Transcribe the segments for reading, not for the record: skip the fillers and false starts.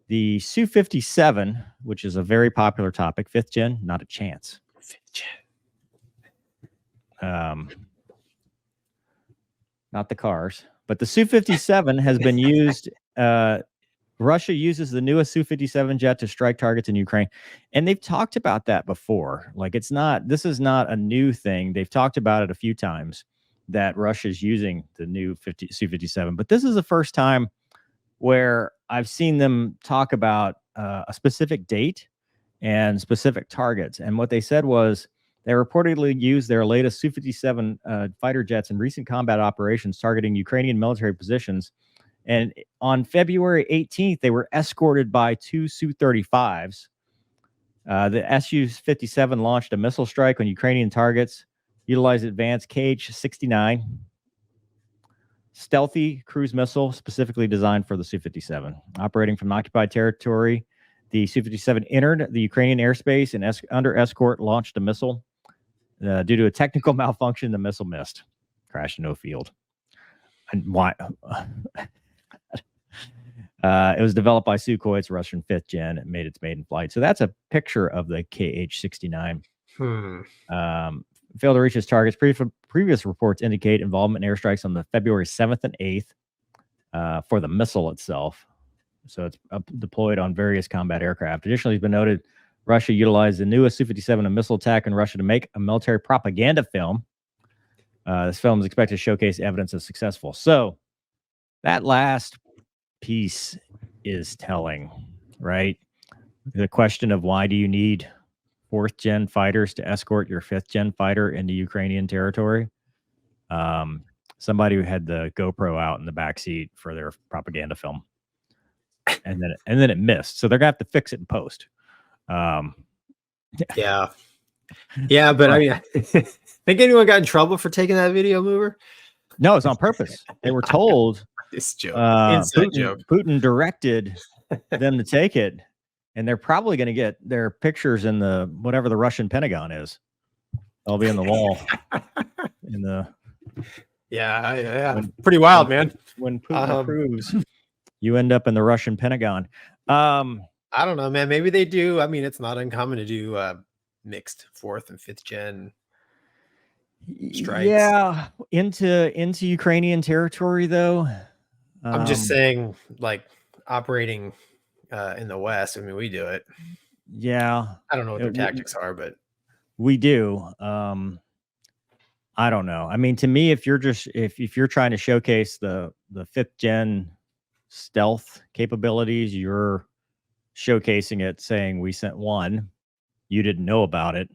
The Su-57, which is a very popular topic, 5th gen, not a chance. 5th gen. Not the cars, but the Su-57 has been used. Russia uses the newest Su-57 jet to strike targets in Ukraine. And they've talked about that before. Like, this is not a new thing. They've talked about it a few times that Russia's using the new Su-57. But this is the first time where I've seen them talk about a specific date and specific targets. And what they said was they reportedly used their latest Su-57 fighter jets in recent combat operations targeting Ukrainian military positions. And on February 18th, they were escorted by 2 Su-35s. The Su-57 launched a missile strike on Ukrainian targets, utilized advanced KH-69 stealthy cruise missile specifically designed for the Su-57. Operating from occupied territory, the Su-57 entered the Ukrainian airspace and under escort launched a missile. Due to a technical malfunction, the missile missed, crashed into a field. And why? It was developed by Sukhoi. It's Russian 5th gen. It made its maiden flight. So that's a picture of the KH-69. Failed to reach its targets. Previous reports indicate involvement in airstrikes on the February 7th and 8th for the missile itself. So it's deployed on various combat aircraft. Additionally, it's been noted Russia utilized the newest Su-57 in missile attack in Russia to make a military propaganda film. This film is expected to showcase evidence of successful. So that last piece is telling, right? The question of why do you need 4th gen fighters to escort your 5th gen fighter into Ukrainian territory? Somebody who had the GoPro out in the back seat for their propaganda film, and then it missed. So they're gonna have to fix it in post. Yeah, but I mean, think anyone got in trouble for taking that video mover? No, it's on purpose. They were told. This joke, inside joke. Putin directed them to take it, and they're probably going to get their pictures in the whatever the Russian Pentagon is. They'll be in the wall. Pretty wild, man. When Putin approves, you end up in the Russian Pentagon. I don't know, man. Maybe they do. I mean, it's not uncommon to do mixed 4th and 5th gen strikes. Yeah, into Ukrainian territory, though. I'm just saying, like, operating in the West. I mean, we do it. Yeah. I don't know what their tactics are, but we do. I don't know. I mean, to me, if you're trying to showcase the 5th gen stealth capabilities, you're showcasing it, saying we sent 1, you didn't know about it,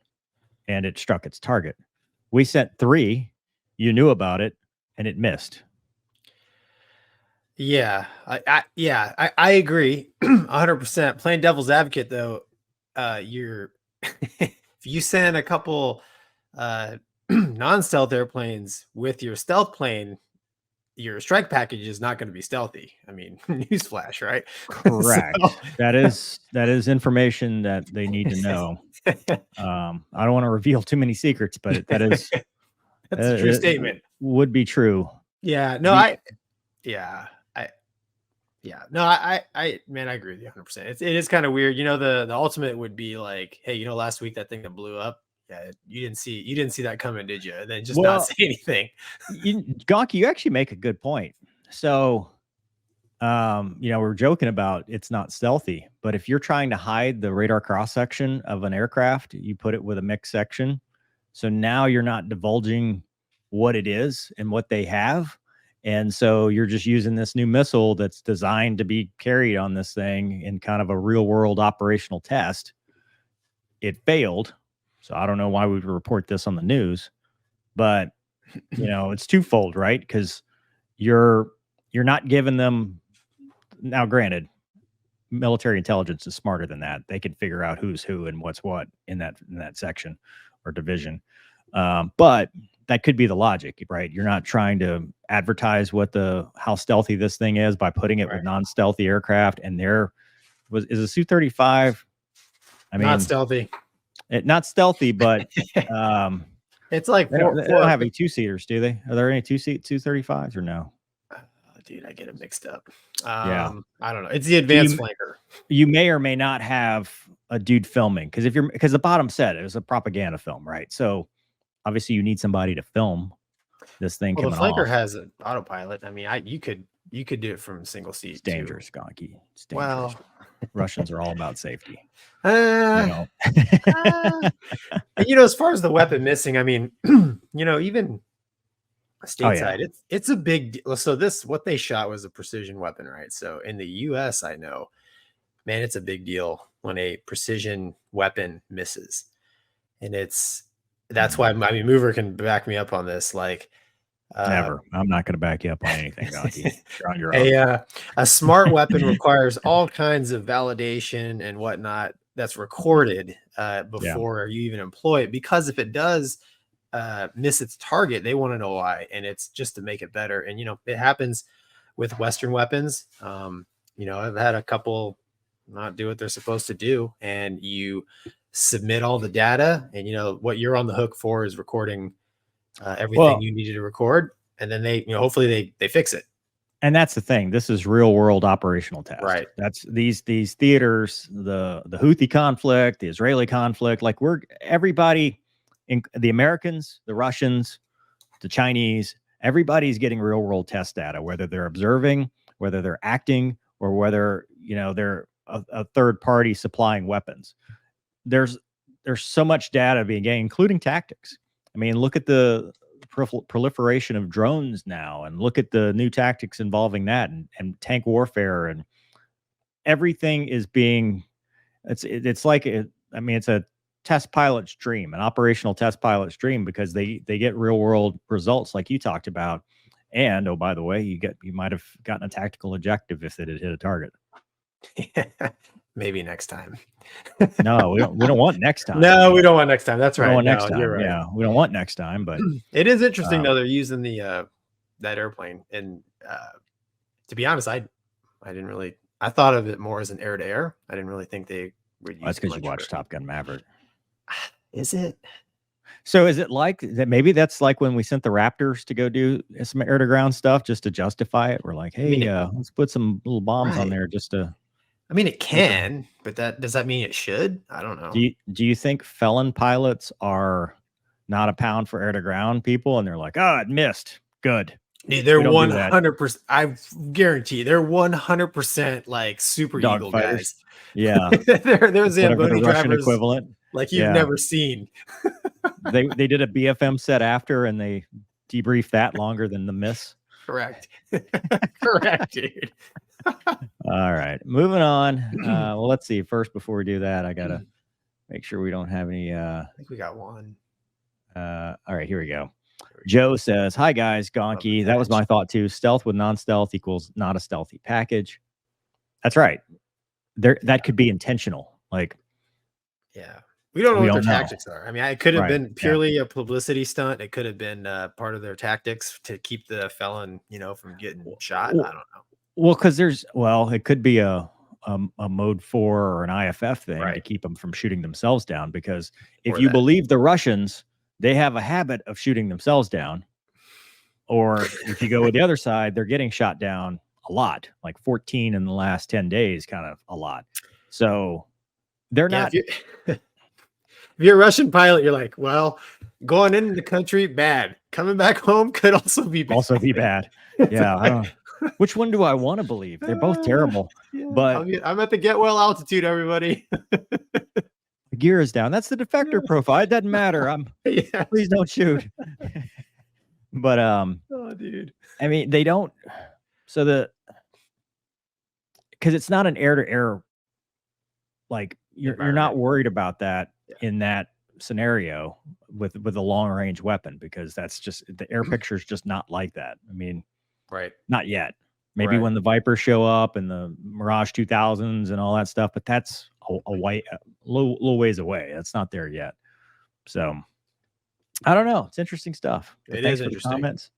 and it struck its target. We sent 3, you knew about it, and it missed. Yeah, I agree 100%. Playing devil's advocate, though, you're if you send a couple non-stealth airplanes with your stealth plane, your strike package is not going to be stealthy. I mean, newsflash, right? Correct. So, that is information that they need to know. I don't want to reveal too many secrets, but that's a true statement. Would be true. Yeah. No, I agree with you 100%. It is kind of weird. You know, the ultimate would be like, hey, you know, last week that thing that blew up, yeah, you didn't see that coming, did you? And then just not say anything. Gonky, you actually make a good point. So, you know, we're joking about it's not stealthy, but if you're trying to hide the radar cross section of an aircraft, you put it with a mixed section. So now you're not divulging what it is and what they have. And so you're just using this new missile that's designed to be carried on this thing in kind of a real world operational test. It failed. So I don't know why we would report this on the news, but you know, it's twofold, right? Because you're not giving them. Now, granted, military intelligence is smarter than that. They can figure out who's who and what's what in that section or division. But that could be the logic, right? You're not trying to advertise how stealthy this thing is by putting it with non-stealthy aircraft. And is a Su-35. I mean, not stealthy. Not stealthy, but it's like they don't have any 2-seaters, do they? Are there any 2-seat Su-35s or no? dude, I get it mixed up. Yeah. I don't know. It's the advanced flanker. You may or may not have a dude filming because because the bottom said it was a propaganda film, right? So obviously you need somebody to film this thing Well, the coming flanker off. has an autopilot. I mean, you could do it from single seat. It's dangerous, Gonky. It's dangerous. Well, Russians are all about safety. you know, as far as the weapon missing, I mean, even stateside, it's a big deal. So what they shot was a precision weapon, right? So in the US, I know, man, it's a big deal when a precision weapon misses. And that's why, I mean, Mover can back me up on this. Like, never. I'm not going to back you up on anything, Gonky. You're on your own. A smart weapon requires all kinds of validation and whatnot that's recorded before you even employ it. Because if it does miss its target, they want to know why, and it's just to make it better. And it happens with Western weapons. I've had a couple not do what they're supposed to do, and you submit all the data, and what you're on the hook for is recording everything you needed to record, and then they hopefully they fix it. And that's the thing. This is real world operational test. Right. That's these theaters, the Houthi conflict, the Israeli conflict. Like everybody, the Americans, the Russians, the Chinese, everybody's getting real world test data, whether they're observing, whether they're acting, or whether they're a third party supplying weapons. There's so much data being gained, including tactics. I mean, look at the proliferation of drones now, and look at the new tactics involving that, and tank warfare, and everything is being. It's like it's a test pilot's dream, an operational test pilot's dream, because they get real world results like you talked about, and oh, by the way, you might have gotten a tactical objective if it had hit a target. Maybe next time. No, we don't want next time. No, we don't want next time. That's right. We don't want next time. You're right. Yeah, we don't want next time. But it is interesting though, they're using the that airplane, and to be honest, I didn't really. I thought of it more as an air to air. I didn't really think they would use. That's because you watched Top Gun Maverick. Is it? So is it like that? Maybe that's like when we sent the Raptors to go do some air to ground stuff just to justify it. We're like, hey, let's put some little bombs on there just to. I mean, it can, but does that mean it should? I don't know. Do you think felon pilots are not a pound for air to ground people, and they're like, oh, it missed. Good. Dude, they're 100%. I guarantee you, they're 100% like super dog eagle fighters. guys. Yeah, they're Zamboni the Russian drivers equivalent, like you've never seen. they did a BFM set after, and they debriefed that longer than the miss. Correct. Correct, dude. All right, moving on. Well, let's see. First, before we do that, I gotta make sure we don't have any. I think we got one. All right, here we go. Joe says, "Hi guys, Gonky. That was my thought too. Stealth with non-stealth equals not a stealthy package." That's right. That could be intentional. Like, yeah, we don't know what their tactics are. I mean, it could have been purely a publicity stunt. It could have been part of their tactics to keep the felon, from getting shot. I don't know. Well, because it could be a mode 4 or an IFF thing to keep them from shooting themselves down. Because if you believe the Russians, they have a habit of shooting themselves down. Or if you go with the other side, they're getting shot down a lot, like 14 in the last 10 days, kind of a lot. So they're not. If you're a Russian pilot, you're like, well, going into the country, bad. Coming back home could also be bad. Yeah. I don't. Which one do I want to believe? They're both terrible. Yeah, but I'm at the get well altitude, everybody. The gear is down. That's the defector profile. It doesn't matter. Please don't shoot. But oh, dude. I mean, they don't. So because it's not an air to air. Like you're not worried about that in that scenario with a long range weapon, because that's just the air picture is just not like that. I mean. Not yet. Maybe when the Vipers show up and the Mirage 2000s and all that stuff, but that's a little ways away. That's not there yet. So I don't know. It's interesting stuff. It is interesting. Comments.